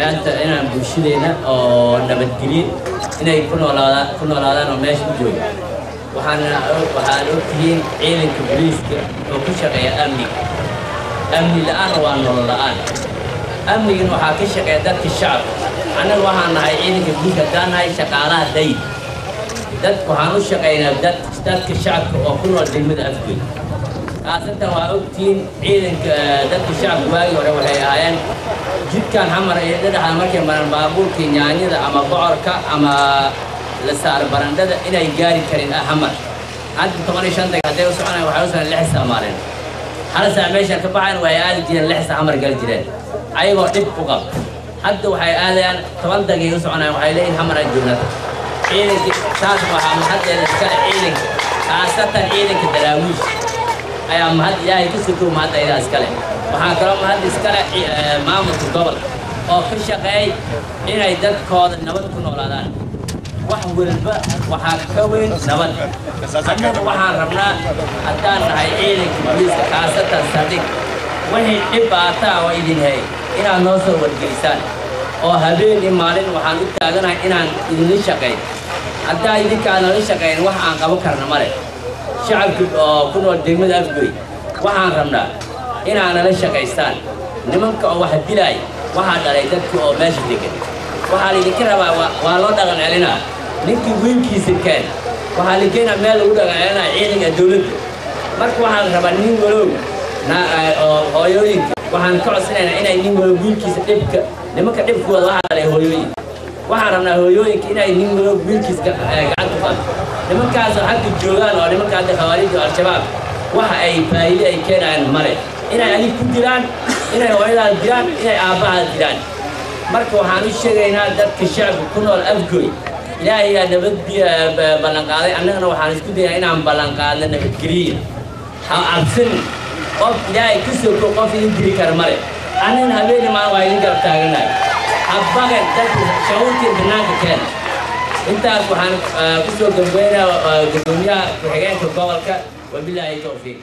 maanta inaan bulshadeena oo nabadgelyo inay ku noolaadaan oo meesha u joogo waxaan ogtihiin ciidanka booliiska oo ku shaqeeya amni la'aan waa nolol la'aan amnigan waxaa ka shaqeeya dadka shacabka annaga waxaan nahay ciidanka booliiska haddaan nahay shaqaalaha dayid waxaan u shaqeynaa dadka shacabka oo ku nool degmada Afgoy khaasatan waa ogtihiin ciidanka dadka shacabka waagi hore waxay ahaayeen jidkan xamar ee dhexda markay maran baabuurka yaanyada ama bocorka ama la saar barandada inay gaari karin xamar hadda 15 daqiiqo haday u soconayaan waxay u soconayaan 6 saac maalin hal saac meesha ka baxaan way aadi jireen 6 saac xamar gal jireen ayagoo dib u qab hadda waxay aadayaan 10 daqiiqo u soconayaan waxay leeyihiin xamar ay joognaa ciidanka taas waxaa mahadceeda iskale ciidanka khaasatan ciidanka daraawiish ayaa mahad ilaahay ku sugoo mahadceeda iskale waxaan kaloo mahad iskale maamulka gobolka oo ka shaqeeyay inay dadkooda nabad ku noolaadaan wax walba waxaa ka weyn nabad annaga waxaan rabnaa haddaan nahay ciidanka booliiska khaasatan saldhig wixii dhibaataa oo idin hay inaad noo soo wargelisaan oo habeen iyo maalin waxaan u taaganahay inaan idinla shaqeyn haddaa idinkaan nala shaqeyn wax aan qaban karna male shacabka oo ku nool degmada Afgoy waxaan rabnaa inaan nala shaqaystaan nimanka oo wax dilay waxaa dhalay dadka oo meesha degan waxaa idinka rabaa waa loo dhaqan celinaa ninkii wiilkiisa keen waxaa la keenaa meel lagu dhaqan celinaa ciidanka dowladda marka waxaan rabaa nin walow oo hooyooyinka waxaan ka codsanaynaa inay nin walow wiilkiisa dhibka nimanka dhibkooda waxaa dhalay hooyooyinka waxaan rabnaa hooyooyinka inay nin walow wiilkiisa gacanta ku qaado nimankaasoo xagga joogaan oo nimanka hadda khawaarijda al-shabaab waxa ay faa'iido ay keenayaan male inay adig ku dilaan inay hooyadaada dilaan inay aabbahaada dilaan marka waxaan u sheegaynaa dadka shacabka ku nool Afgoy ilaahay yaa nabad ballanqaaday annagana waxaan isku dayaa inaan ballanqaadno nabadgeliya ha cabsan qof ilaahay ku soo qof idin diri kara male annagana habeenii maalin waa idin garab taaganahay habbagan dadka shawirtii banaanka keen intaas waxaan ku soo gabagabeynaa gudoomiyaha ku-xigeenka gobolka wabilaahi tawfiiq